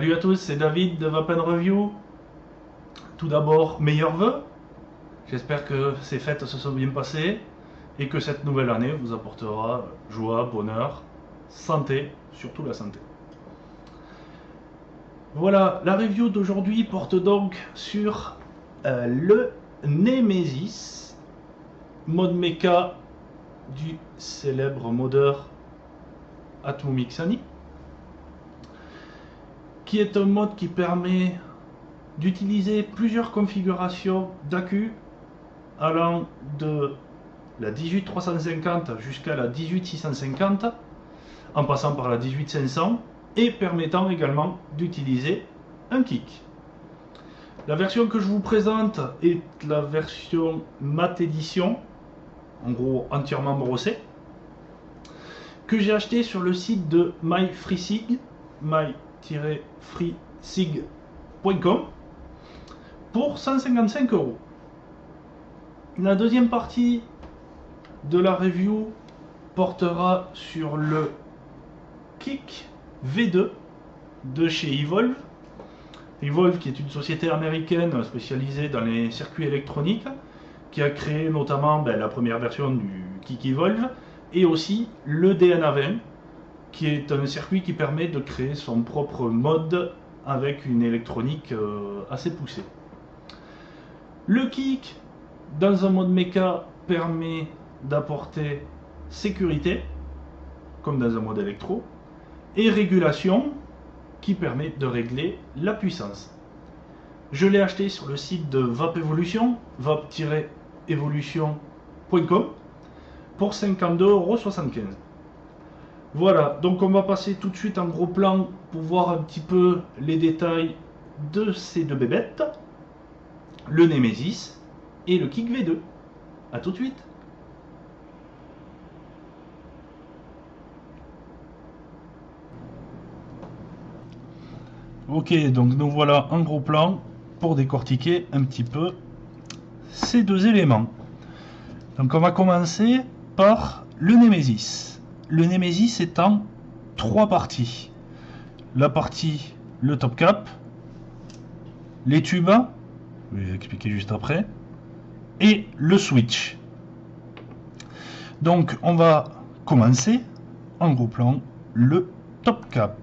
Salut à tous, c'est David de Vapen Review. Tout d'abord, meilleurs vœux. J'espère que ces fêtes se sont bien passées et que cette nouvelle année vous apportera joie, bonheur, santé, surtout la santé. Voilà, la review d'aujourd'hui porte donc sur le Nemesis, mode mecha du célèbre modeur Atmomixani, qui est un mode qui permet d'utiliser plusieurs configurations d'accu allant de la 18350 jusqu'à la 18650 en passant par la 18500 et permettant également d'utiliser un kick. La version que je vous présente est la version Mat Edition, en gros entièrement brossée, que j'ai acheté sur le site de MyFreeSig, my-freesig.com pour 155 €. La deuxième partie de la review portera sur le Kick V2 de chez Evolve. Evolve qui est une société américaine spécialisée dans les circuits électroniques, qui a créé notamment la première version du Kick Evolve et aussi le DNA20, qui est un circuit qui permet de créer son propre mode avec une électronique assez poussée. Le kick, dans un mode mecha, permet d'apporter sécurité, comme dans un mode électro, et régulation, qui permet de régler la puissance. Je l'ai acheté sur le site de Vap Evolution, vap-evolution.com, pour 52,75 €. Voilà, donc on va passer tout de suite en gros plan pour voir un petit peu les détails de ces deux bébêtes, le Nemesis et le Kick V2. A tout de suite. Ok, donc nous voilà en gros plan pour décortiquer un petit peu ces deux éléments. Donc on va commencer par le Nemesis. Le Nemesis est en trois parties. La partie, le top cap, les tubes, je vais vous expliquer juste après, et le switch. Donc on va commencer en gros plan le top cap.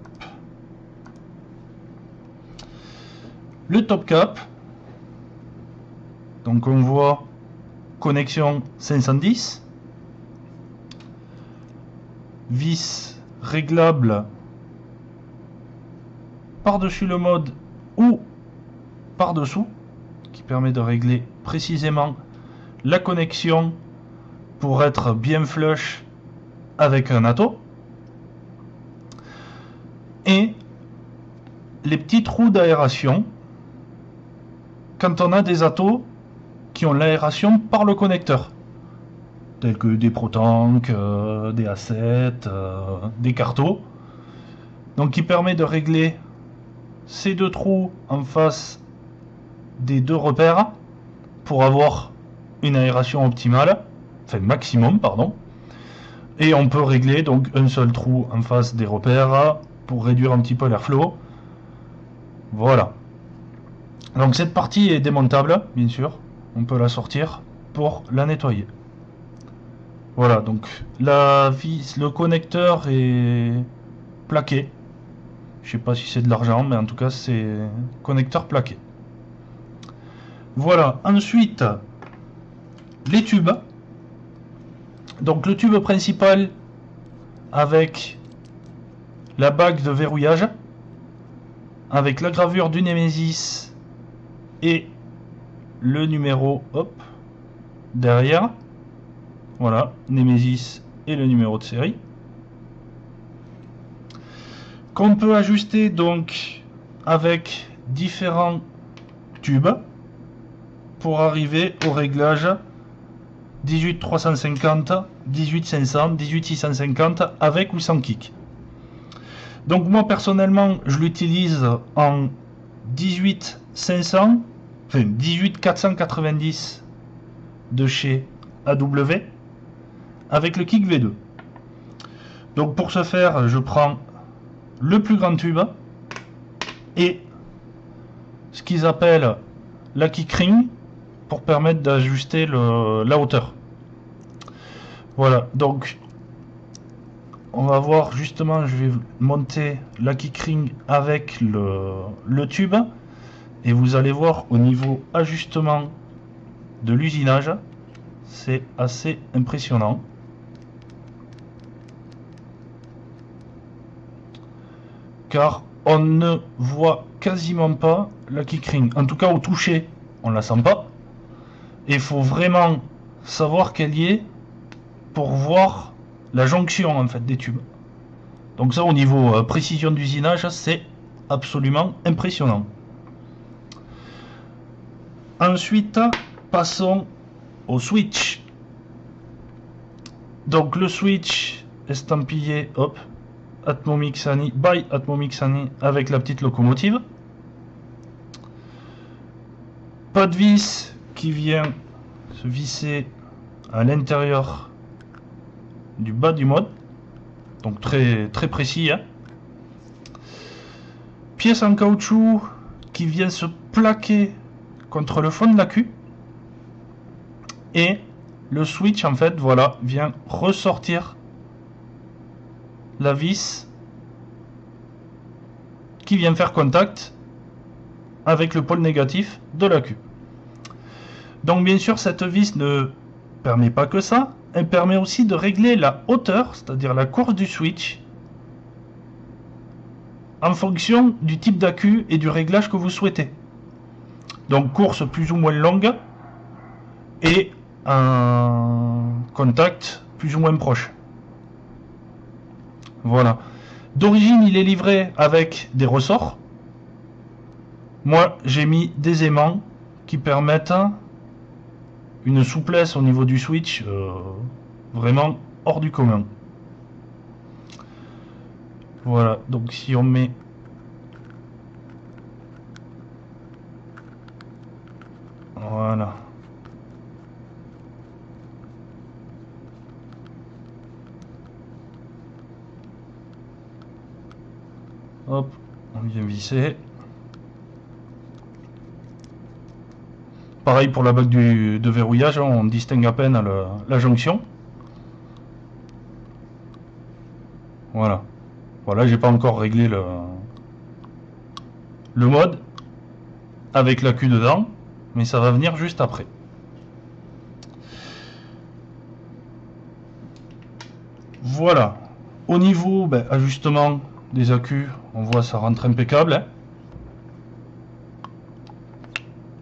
Le top cap, donc on voit connexion 510, vis réglable par-dessus le mode ou par-dessous, qui permet de régler précisément la connexion pour être bien flush avec un atto, et les petits trous d'aération quand on a des attos qui ont l'aération par le connecteur, tels que des ProTank, des A7, des cartos, donc qui permet de régler ces deux trous en face des deux repères pour avoir une aération optimale, enfin maximum pardon, et on peut régler donc un seul trou en face des repères pour réduire un petit peu l'airflow. Voilà, donc cette partie est démontable bien sûr, on peut la sortir pour la nettoyer. Voilà, donc la vis, le connecteur est plaqué, je sais pas si c'est de l'argent, mais en tout cas c'est connecteur plaqué. Voilà, ensuite les tubes. Donc le tube principal avec la bague de verrouillage, avec la gravure du Nemesis et le numéro derrière. Voilà, Nemesis et le numéro de série. Qu'on peut ajuster donc avec différents tubes pour arriver au réglage 18350, 18500, 18650 avec ou sans kick. Donc moi personnellement je l'utilise en 18500, enfin 18490 de chez AW avec le Kick V2. Donc pour ce faire je prends le plus grand tube et ce qu'ils appellent la kick ring pour permettre d'ajuster la hauteur. Voilà, donc on va voir justement, je vais monter la kick ring avec le tube et vous allez voir au niveau ajustement de l'usinage, c'est assez impressionnant. Car on ne voit quasiment pas la kick ring. En tout cas au toucher, on la sent pas. Et il faut vraiment savoir qu'elle y est pour voir la jonction en fait des tubes. Donc ça au niveau précision d'usinage, c'est absolument impressionnant. Ensuite, passons au switch. Donc le switch estampillé, hop, Atmo Mixani by Atmo Mixani avec la petite locomotive. Pas de vis qui vient se visser à l'intérieur du bas du mode. Donc très précis. Hein. Pièce en caoutchouc qui vient se plaquer contre le fond de la queue. Et le switch en fait voilà vient ressortir la vis qui vient faire contact avec le pôle négatif de la queue. Donc bien sûr cette vis ne permet pas que ça, elle permet aussi de régler la hauteur, c'est-à-dire la course du switch en fonction du type d'accu et du réglage que vous souhaitez. Donc course plus ou moins longue et un contact plus ou moins proche. Voilà. D'origine, il est livré avec des ressorts. Moi, j'ai mis des aimants qui permettent une souplesse au niveau du switch vraiment hors du commun. Voilà, donc si on met voilà. Hop, on vient visser. Pareil pour la bague de verrouillage, on distingue à peine la jonction. Voilà. Voilà, j'ai pas encore réglé le mode avec la queue dedans, mais ça va venir juste après. Voilà. Au niveau ajustement des accus, on voit ça rentre impeccable. Hein.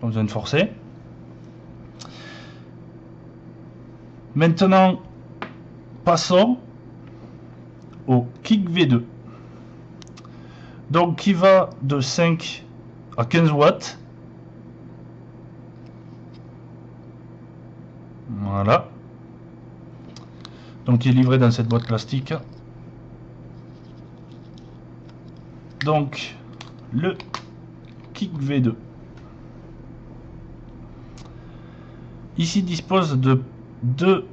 Pas besoin de forcer. Maintenant, passons au kick V2. Donc qui va de 5 à 15 watts. Voilà. Donc il est livré dans cette boîte plastique. Donc le kick V2. Ici dispose de deux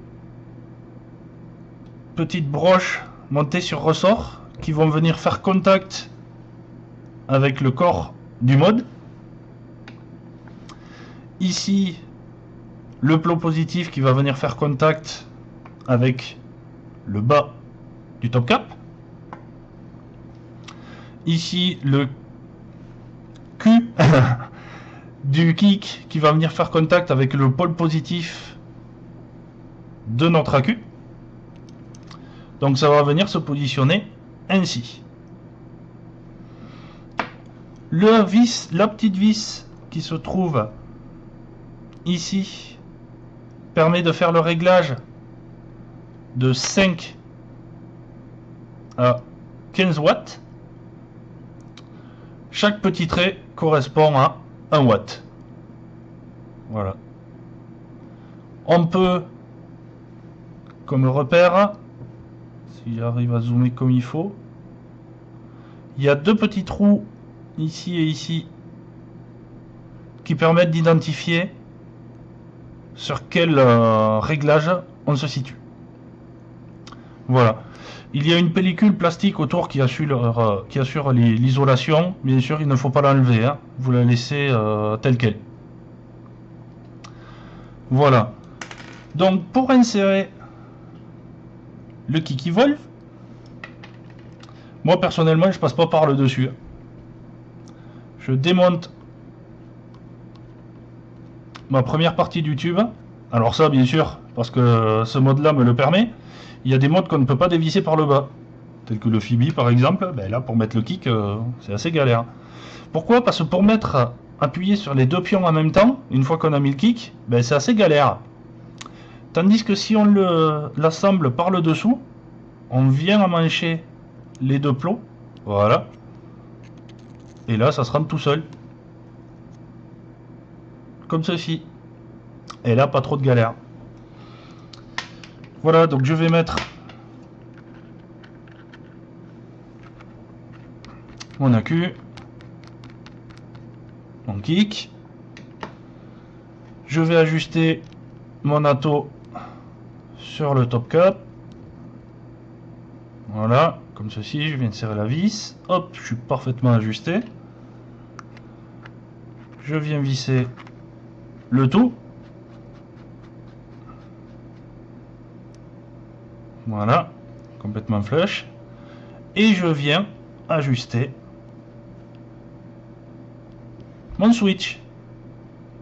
petites broches montées sur ressort qui vont venir faire contact avec le corps du mode. Ici le plot positif qui va venir faire contact avec le bas du top cap. Ici le cul du kick qui va venir faire contact avec le pôle positif de notre accu. Donc ça va venir se positionner ainsi. La petite vis qui se trouve ici permet de faire le réglage de 5 à 15 watts. Chaque petit trait correspond à 1 watt. Voilà. On peut, comme repère, si j'arrive à zoomer comme il faut, il y a deux petits trous ici et ici qui permettent d'identifier sur quel réglage on se situe. Voilà. Il y a une pellicule plastique autour qui assure l'isolation. Bien sûr, il ne faut pas l'enlever, hein. Vous la laissez telle qu'elle. Voilà. Donc, pour insérer le kick Evolve, moi personnellement, je passe pas par le dessus. Je démonte ma première partie du tube. Alors ça, bien sûr, parce que ce mode-là me le permet. Il y a des modes qu'on ne peut pas dévisser par le bas, tel que le Phoebe par exemple. Ben là, pour mettre le kick, c'est assez galère. Pourquoi? Parce que pour appuyer sur les deux pions en même temps, une fois qu'on a mis le kick, ben c'est assez galère. Tandis que si on l'assemble par le dessous, on vient emmancher les deux plots, voilà, et là ça se rentre tout seul, comme ceci. Et là, pas trop de galère. Voilà, donc je vais mettre mon accu, mon kick. Je vais ajuster mon atto sur le top cap. Voilà, comme ceci. Je viens de serrer la vis. Hop, je suis parfaitement ajusté. Je viens visser le tout. Voilà, complètement flush. Et je viens ajuster mon switch.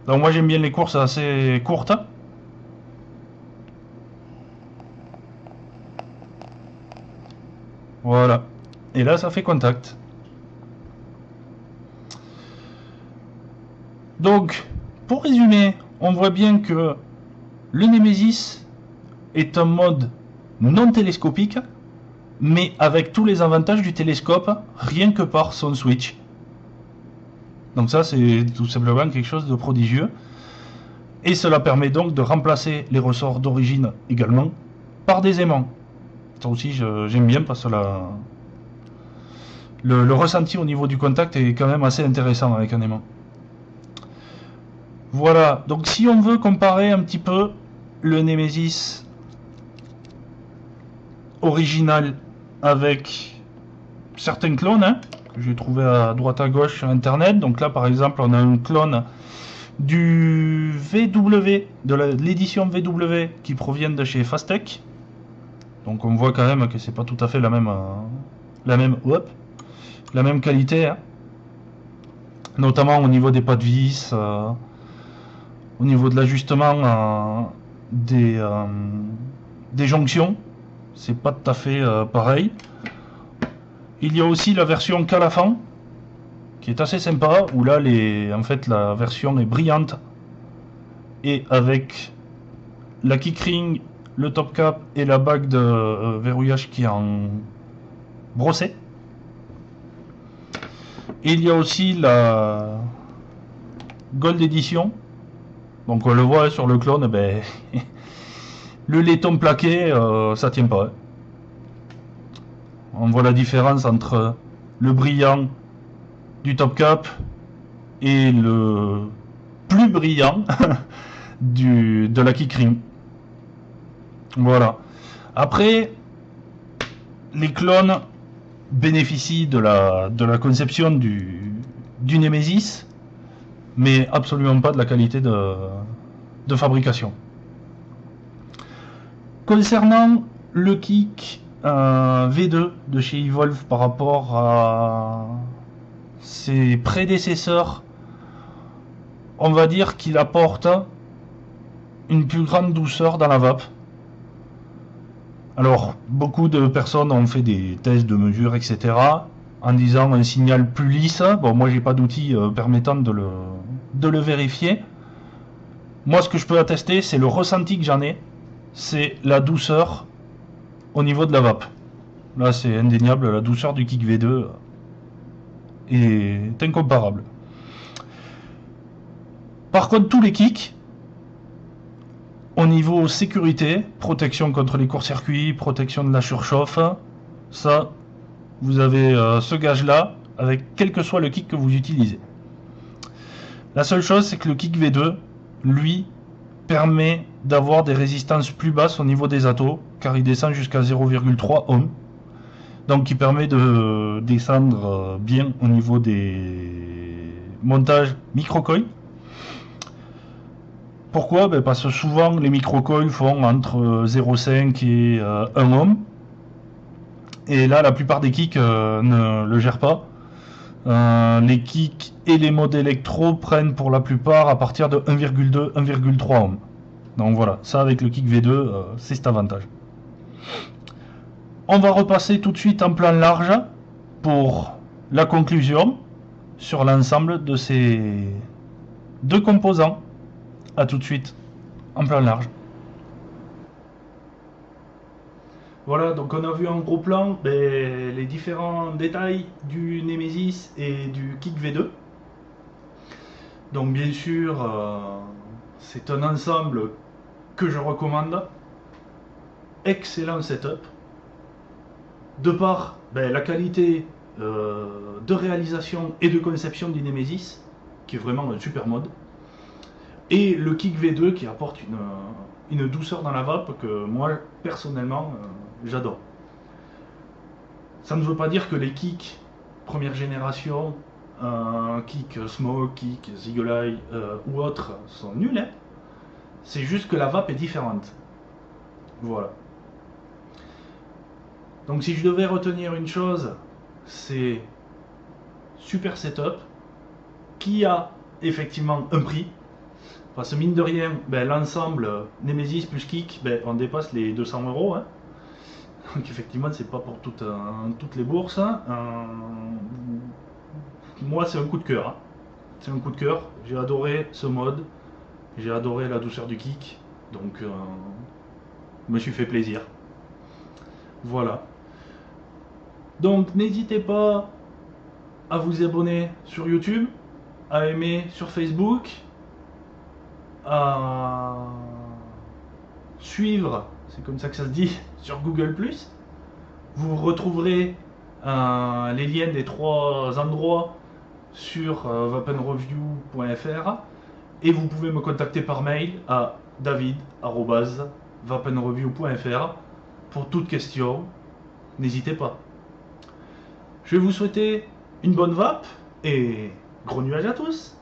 Donc moi j'aime bien les courses assez courtes. Voilà. Et là ça fait contact. Donc, pour résumer, on voit bien que le Nemesis est un mode non télescopique, mais avec tous les avantages du télescope, rien que par son switch. Donc ça, c'est tout simplement quelque chose de prodigieux. Et cela permet donc de remplacer les ressorts d'origine également par des aimants. Ça aussi, j'aime bien parce que le ressenti au niveau du contact est quand même assez intéressant avec un aimant. Voilà, donc si on veut comparer un petit peu le Nemesis original avec certains clones, hein, que j'ai trouvé à droite à gauche sur internet. Donc là par exemple on a un clone du VW, de l'édition VW qui provient de chez Fastech. Donc on voit quand même que c'est pas tout à fait la même qualité, hein. Notamment au niveau des pas de vis, au niveau de l'ajustement des jonctions, c'est pas tout à fait pareil. Il y a aussi la version Calafan qui est assez sympa, où là en fait la version est brillante et avec la kickring, le top cap et la bague de verrouillage qui est en brossé. Et il y a aussi la Gold Edition. Donc on le voit sur le clone, ben, le laiton plaqué, ça tient pas. On voit la différence entre le brillant du top cap et le plus brillant de la kickring. Voilà. Après, les clones bénéficient de la conception du Nemesis, mais absolument pas de la qualité de fabrication. Concernant le kick V2 de chez Evolve par rapport à ses prédécesseurs, on va dire qu'il apporte une plus grande douceur dans la vape. Alors, beaucoup de personnes ont fait des tests de mesure, etc., en disant un signal plus lisse. Bon, moi, j'ai pas d'outil permettant de le vérifier. Moi, ce que je peux attester, c'est le ressenti que j'en ai. C'est la douceur au niveau de la vape. Là, c'est indéniable, la douceur du Kick V2 est incomparable. Par contre, tous les kicks, au niveau sécurité, protection contre les courts-circuits, protection de la surchauffe, ça, vous avez ce gage-là, avec quel que soit le kick que vous utilisez. La seule chose, c'est que le Kick V2, lui, permet d'avoir des résistances plus basses au niveau des atos, car il descend jusqu'à 0,3 ohm. Donc qui permet de descendre bien au niveau des montages microcoils. Pourquoi? Parce que souvent les microcoils font entre 0,5 et 1 ohm. Et là la plupart des kicks ne le gèrent pas. Les kicks et les modes électro prennent pour la plupart à partir de 1,2, 1,3 ohm. Donc voilà, ça avec le kick V2, c'est cet avantage. On va repasser tout de suite en plan large pour la conclusion sur l'ensemble de ces deux composants. A tout de suite en plan large. Voilà, donc on a vu en gros plan les différents détails du Nemesis et du Kick V2. Donc bien sûr, c'est un ensemble que je recommande. Excellent setup. De par la qualité de réalisation et de conception du Nemesis, qui est vraiment un super mode, et le Kick V2 qui apporte une douceur dans la vape que moi personnellement j'adore. Ça ne veut pas dire que les kicks première génération, kick Smoke, kick Eagle Eye ou autres sont nuls, hein. C'est juste que la vape est différente. Voilà. Donc si je devais retenir une chose, c'est super setup qui a effectivement un prix. Parce que mine de rien, l'ensemble Nemesis plus Kick, on dépasse les 200 euros. Hein. Donc effectivement, c'est pas pour toutes les bourses. Hein. Moi, c'est un coup de cœur. Hein. C'est un coup de cœur. J'ai adoré ce mode. J'ai adoré la douceur du kick. Donc, je me suis fait plaisir. Voilà. Donc, n'hésitez pas à vous abonner sur YouTube, à aimer sur Facebook, à suivre, c'est comme ça que ça se dit, sur Google+. Vous retrouverez les liens des 3 endroits sur vapenreview.fr et vous pouvez me contacter par mail à david@vapenreview.fr pour toute question. N'hésitez pas. Je vais vous souhaiter une bonne vape et gros nuages à tous.